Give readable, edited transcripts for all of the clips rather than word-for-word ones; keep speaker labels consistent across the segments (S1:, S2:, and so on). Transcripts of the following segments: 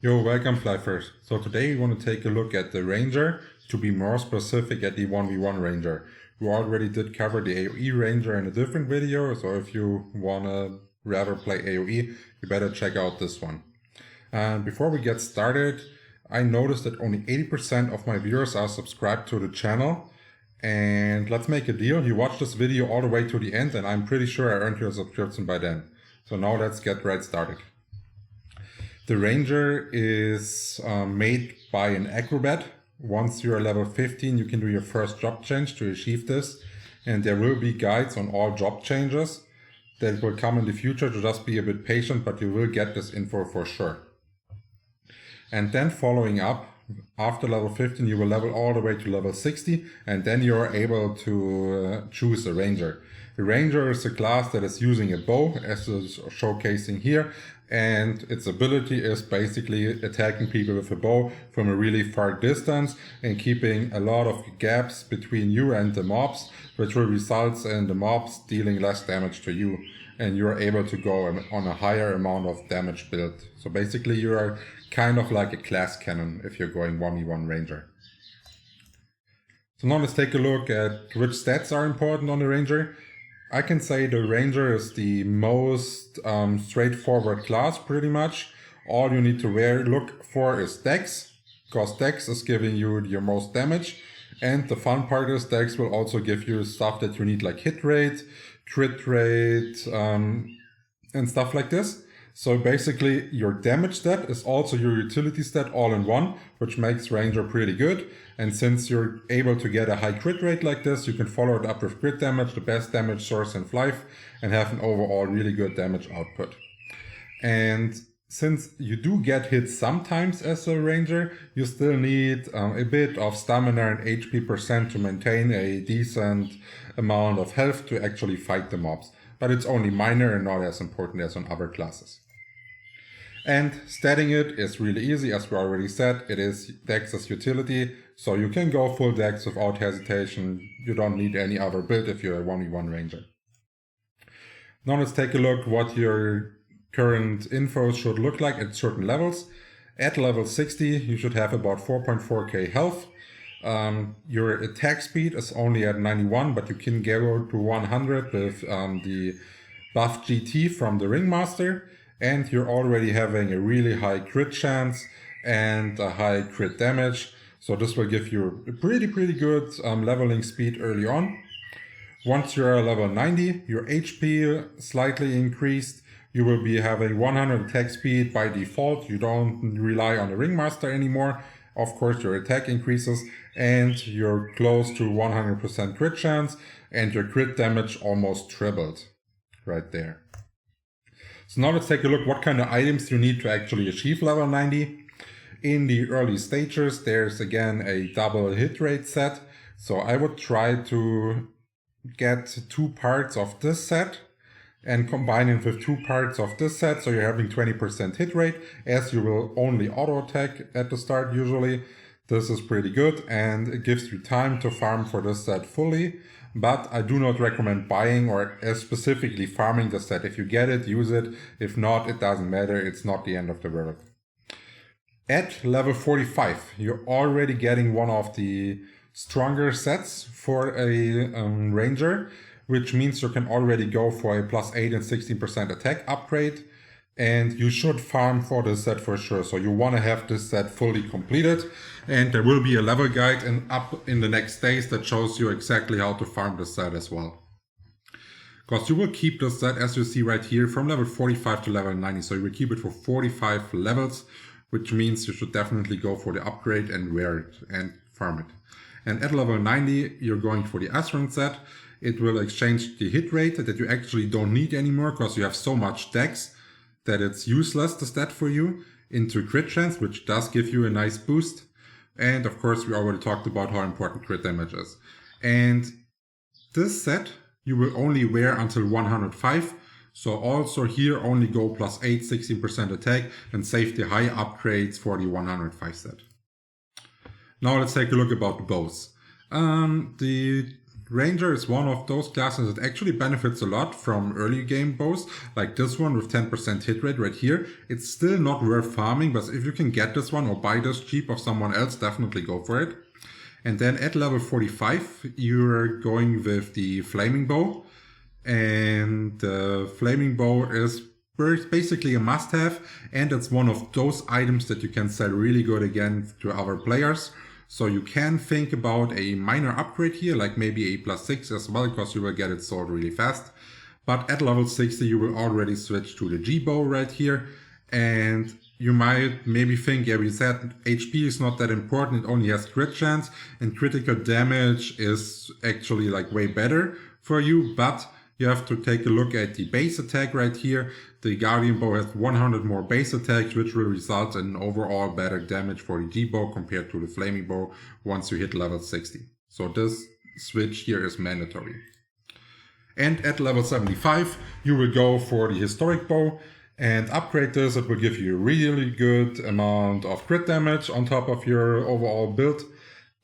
S1: Yo, welcome Flyffers. So today we want to take a look at the Ranger, to be more specific at the 1v1 Ranger. We already did cover the AoE Ranger in a different video, so if you want to rather play AoE, you better check out this one. And before we get started, I noticed that only 80% of my viewers are subscribed to the channel. And let's make a deal, you watched this video all the way to the end and I'm pretty sure I earned your subscription by then. So now let's get right started. The Ranger is made by an acrobat. Once you're level 15, you can do your first job change to achieve this. And there will be guides on all job changes that will come in the future, so just be a bit patient, but you will get this info for sure. And then following up, after level 15, you will level all the way to level 60, and then you're able to choose a Ranger. The Ranger is a class that is using a bow, as is showcasing here, and its ability is basically attacking people with a bow from a really far distance and keeping a lot of gaps between you and the mobs, which will result in the mobs dealing less damage to you, and you're able to go on a higher amount of damage build. So basically you are kind of like a class cannon if you're going 1v1 Ranger. So now let's take a look at which stats are important on the Ranger. I can say the Ranger is the most straightforward class pretty much. All you need to look for is Dex, because Dex is giving you your most damage. And the fun part is Dex will also give you stuff that you need, like hit rate, crit rate, and stuff like this. So basically your damage stat is also your utility stat all in one, which makes Ranger pretty good. And since you're able to get a high crit rate like this, you can follow it up with crit damage, the best damage source in Flyff, and have an overall really good damage output. And since you do get hit sometimes as a Ranger, you still need a bit of stamina and HP percent to maintain a decent amount of health to actually fight the mobs. But it's only minor and not as important as on other classes. And statting it is really easy, as we already said, it is Dex's utility, so you can go full Dex without hesitation. You don't need any other build if you're a 1v1 Ranger. Now let's take a look what your current info should look like at certain levels. At level 60, you should have about 4.4k health. Your attack speed is only at 91, but you can go to 100 with the buff GT from the Ringmaster. And you're already having a really high crit chance and a high crit damage. So this will give you a pretty good leveling speed early on. Once you're at level 90, your HP slightly increased. You will be having 100 attack speed by default. You don't rely on the Ringmaster anymore. Of course, your attack increases and you're close to 100% crit chance, and your crit damage almost tripled right there. So now let's take a look what kind of items you need to actually achieve level 90. In the early stages, there's again a double hit rate set. So I would try to get 2 parts of this set and combine it with 2 parts of this set. So you're having 20% hit rate, as you will only auto attack at the start usually. This is pretty good and it gives you time to farm for this set fully. But I do not recommend buying or specifically farming the set. If you get it, use it. If not, it doesn't matter. It's not the end of the world. At level 45, you're already getting one of the stronger sets for a Ranger, which means you can already go for a +8 and 16% attack upgrade. And you should farm for this set for sure. So you want to have this set fully completed, and there will be a level guide up in the next days that shows you exactly how to farm this set as well. Because you will keep this set, as you see right here, from level 45 to level 90. So you will keep it for 45 levels, which means you should definitely go for the upgrade and wear it and farm it. And at level 90, you're going for the S-rank set. It will exchange the hit rate that you actually don't need anymore because you have so much Dex that it's useless, the stat for you, into crit chance, which does give you a nice boost. And of course, we already talked about how important crit damage is. And this set you will only wear until 105. So also here only go +8, 16% attack and save the high upgrades for the 105 set. Now let's take a look about the bows. The Ranger is one of those classes that actually benefits a lot from early game bows, like this one with 10% hit rate right here. It's still not worth farming, but if you can get this one or buy this cheap of someone else, definitely go for it. And then at level 45, you're going with the Flaming Bow. And the Flaming Bow is basically a must-have, and it's one of those items that you can sell really good again to other players. So you can think about a minor upgrade here, like maybe a +6 as well, because you will get it sold really fast. But at level 60, you will already switch to the G-Bow right here. And you might maybe think, yeah, we said HP is not that important, it only has crit chance, and critical damage is actually like way better for you, but you have to take a look at the base attack right here. The Guardian Bow has 100 more base attacks, which will result in overall better damage for the G-Bow compared to the Flaming Bow once you hit level 60. So this switch here is mandatory. And at level 75, you will go for the Historic Bow and upgrade this. It will give you a really good amount of crit damage on top of your overall build.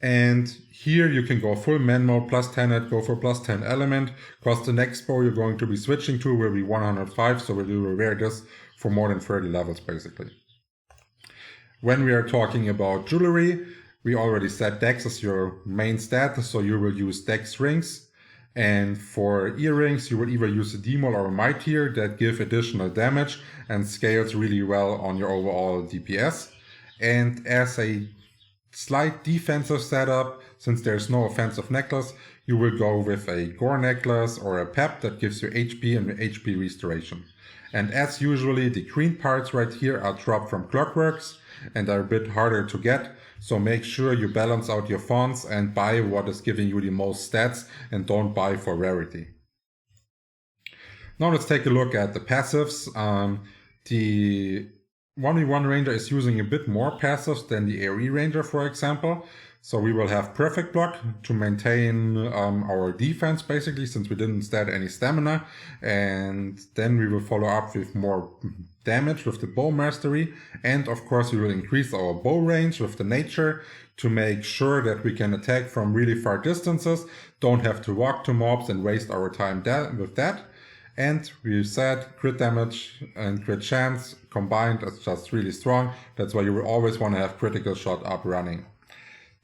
S1: And here you can go full man mode, +10 hit, go for +10 element, because the next bow you're going to be switching to will be 105, so we will wear this for more than 30 levels basically. When we are talking about jewelry, we already said Dex is your main stat, so you will use Dex rings. And for earrings, you will either use a Demol or a Mightier that give additional damage and scales really well on your overall DPS. And as a slight defensive setup, since there's no offensive necklace, you will go with a gore necklace or a pep that gives you HP and HP restoration. And as usually, the green parts right here are dropped from Clockworks and are a bit harder to get, so make sure you balance out your fonts and buy what is giving you the most stats and don't buy for rarity. Now let's take a look at the passives. The 1v1 Ranger is using a bit more passives than the AoE Ranger, for example. So we will have Perfect Block to maintain our defense, basically, since we didn't stat any stamina. And then we will follow up with more damage with the Bow Mastery. And of course, we will increase our bow range with the Nature to make sure that we can attack from really far distances, don't have to walk to mobs and waste our time with that. And we said crit damage and crit chance combined is just really strong. That's why you will always want to have critical shot up running.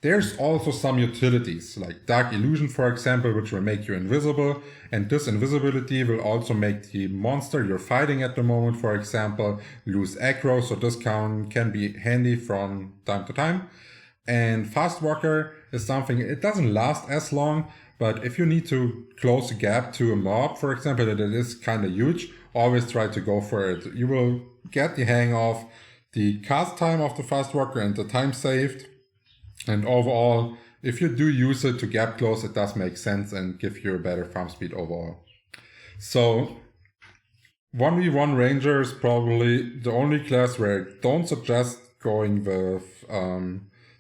S1: There's also some utilities, like Dark Illusion, for example, which will make you invisible. And this invisibility will also make the monster you're fighting at the moment, for example, lose aggro. So this can be handy from time to time. And Fast Walker is something, it doesn't last as long, but if you need to close a gap to a mob, for example, that it is kind of huge, always try to go for it. You will get the hang of the cast time of the Fast Walker and the time saved. And overall, if you do use it to gap close, it does make sense and give you a better farm speed overall. So 1v1 Ranger is probably the only class where I don't suggest going with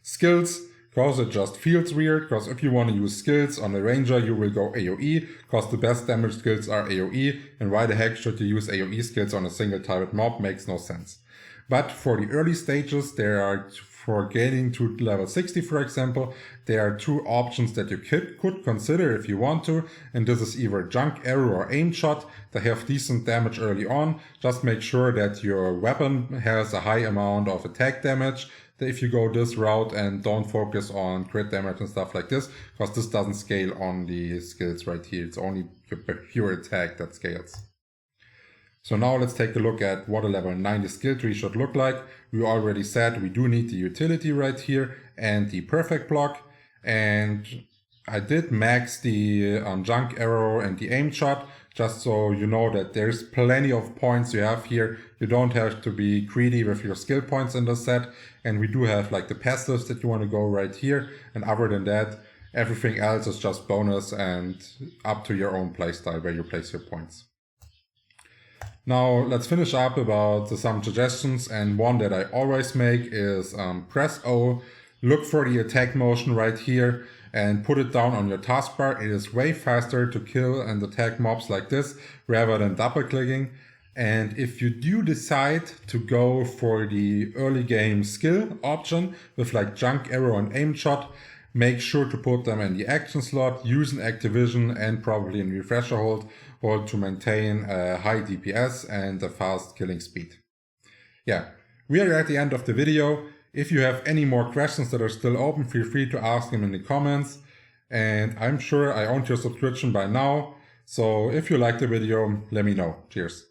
S1: skills, because it just feels weird. Because if you want to use skills on a Ranger, you will go AoE, because the best damage skills are AoE, and why the heck should you use AoE skills on a single target mob? Makes no sense. But for the early stages, there are, for gaining to level 60, for example, there are two options that you could consider if you want to, and this is either Junk Arrow or Aim Shot. They have decent damage early on. Just make sure that your weapon has a high amount of attack damage if you go this route, and don't focus on crit damage and stuff like this, because this doesn't scale on the skills right here. It's only your pure attack that scales. So now let's take a look at what a level 90 skill tree should look like. We already said we do need the utility right here and the perfect block. And I did max the junk arrow and the aim shot, just so you know that there's plenty of points you have here. You don't have to be greedy with your skill points in the set. And we do have like the passives that you want to go right here. And other than that, everything else is just bonus and up to your own playstyle where you place your points. Now let's finish up about some suggestions, and one that I always make is press O, look for the attack motion right here and put it down on your taskbar. It is way faster to kill and attack mobs like this rather than double clicking. And if you do decide to go for the early game skill option with like junk arrow and aim shot, make sure to put them in the action slot, use an Activision and probably a refresher hold to maintain a high DPS and a fast killing speed. Yeah, we are at the end of the video. If you have any more questions that are still open, feel free to ask them in the comments. And I'm sure I earned your subscription by now. So if you liked the video, let me know. Cheers.